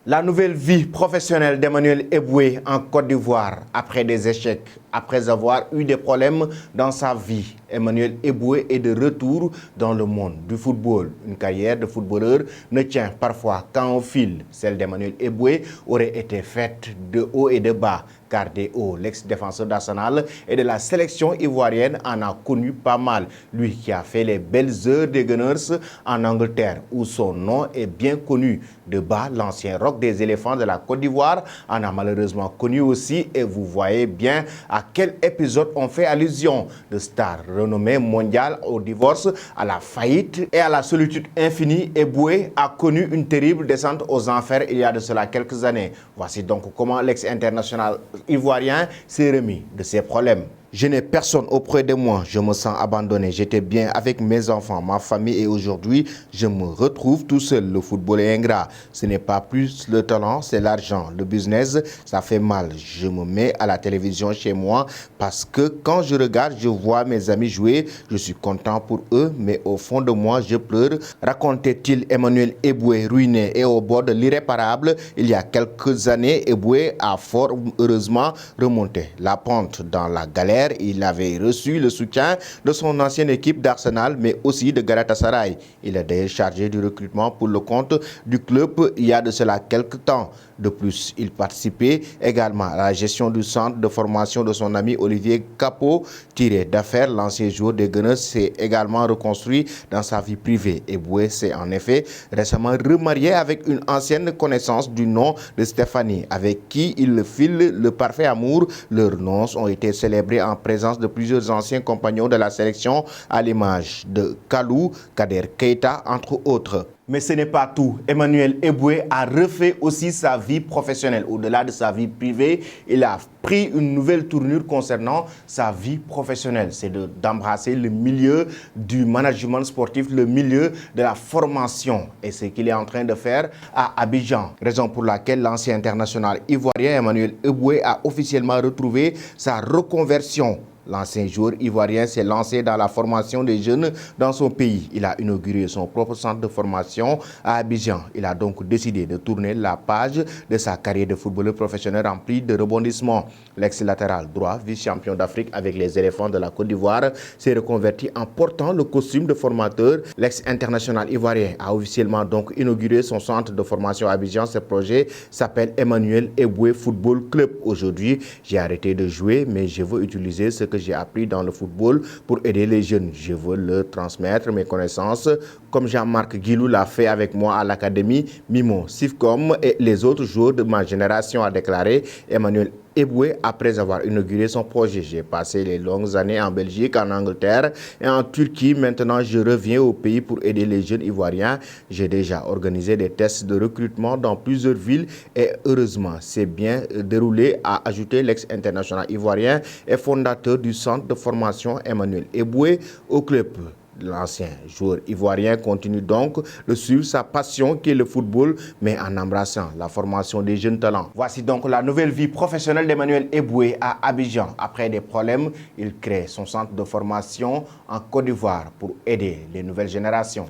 La nouvelle vie professionnelle d'Emmanuel Eboué en Côte d'Ivoire après des échecs, après avoir eu des problèmes dans sa vie. Emmanuel Eboué est de retour dans le monde du football. Une carrière de footballeur ne tient parfois qu'à un fil. Celle d'Emmanuel Eboué aurait été faite de haut et de bas, car des hauts, l'ex-défenseur d'Arsenal et de la sélection ivoirienne en a connu pas mal. Lui qui a fait les belles heures des Gunners en Angleterre, où son nom est bien connu. De bas, l'ancien roc des éléphants de la Côte d'Ivoire en a malheureusement connu aussi, et vous voyez bien à quel épisode on fait allusion. De star renommée mondiale au divorce, à la faillite et à la solitude infinie, Eboué a connu une terrible descente aux enfers il y a de cela quelques années. Voici donc comment l'ex-international ivoirien s'est remis de ses problèmes. Je n'ai personne auprès de moi, je me sens abandonné, j'étais bien avec mes enfants, ma famille, et aujourd'hui, je me retrouve tout seul. Le football est ingrat, ce n'est pas plus le talent, c'est l'argent. Le business, ça fait mal. Je me mets à la télévision chez moi parce que quand je regarde, je vois mes amis jouer, je suis content pour eux, mais au fond de moi, je pleure. Racontait-il Emmanuel Eboué, ruiné et au bord de l'irréparable. Il y a quelques années, Eboué a fort heureusement remonté la pente dans la galère. Il avait reçu le soutien de son ancienne équipe d'Arsenal, mais aussi de Galatasaray. Il est d'ailleurs chargé du recrutement pour le compte du club il y a de cela quelques temps. De plus, il participait également à la gestion du centre de formation de son ami Olivier Capot. Tiré d'affaires, l'ancien joueur des Gunners s'est également reconstruit dans sa vie privée. Eboué s'est en effet récemment remarié avec une ancienne connaissance du nom de Stéphanie, avec qui il file le parfait amour. Leurs noces ont été célébrés en présence de plusieurs anciens compagnons de la sélection, à l'image de Kalou, Kader Keita, entre autres. Mais ce n'est pas tout. Emmanuel Eboué a refait aussi sa vie professionnelle. Au-delà de sa vie privée, il a pris une nouvelle tournure concernant sa vie professionnelle. C'est d'embrasser le milieu du management sportif, le milieu de la formation. Et c'est ce qu'il est en train de faire à Abidjan. Raison pour laquelle l'ancien international ivoirien Emmanuel Eboué a officiellement retrouvé sa reconversion. L'ancien joueur ivoirien s'est lancé dans la formation des jeunes dans son pays. Il a inauguré son propre centre de formation à Abidjan. Il a donc décidé de tourner la page de sa carrière de footballeur professionnel remplie de rebondissements. L'ex-latéral droit, vice-champion d'Afrique avec les éléphants de la Côte d'Ivoire, s'est reconverti en portant le costume de formateur. L'ex-international ivoirien a officiellement donc inauguré son centre de formation à Abidjan. Ce projet s'appelle Emmanuel Eboué Football Club. Aujourd'hui, j'ai arrêté de jouer, mais je veux utiliser ce que j'ai appris dans le football pour aider les jeunes. Je veux leur transmettre mes connaissances, comme Jean-Marc Guilou l'a fait avec moi à l'académie Mimo Sifcom et les autres joueurs de ma génération, a déclaré Emmanuel Eboué après avoir inauguré son projet. J'ai passé les longues années en Belgique, en Angleterre et en Turquie. Maintenant, je reviens au pays pour aider les jeunes ivoiriens. J'ai déjà organisé des tests de recrutement dans plusieurs villes et heureusement, c'est bien déroulé, a ajouté l'ex-international ivoirien et fondateur du centre de formation Emmanuel Eboué au club. L'ancien joueur ivoirien continue donc de suivre sa passion qui est le football, mais en embrassant la formation des jeunes talents. Voici donc la nouvelle vie professionnelle d'Emmanuel Eboué à Abidjan. Après des problèmes, il crée son centre de formation en Côte d'Ivoire pour aider les nouvelles générations.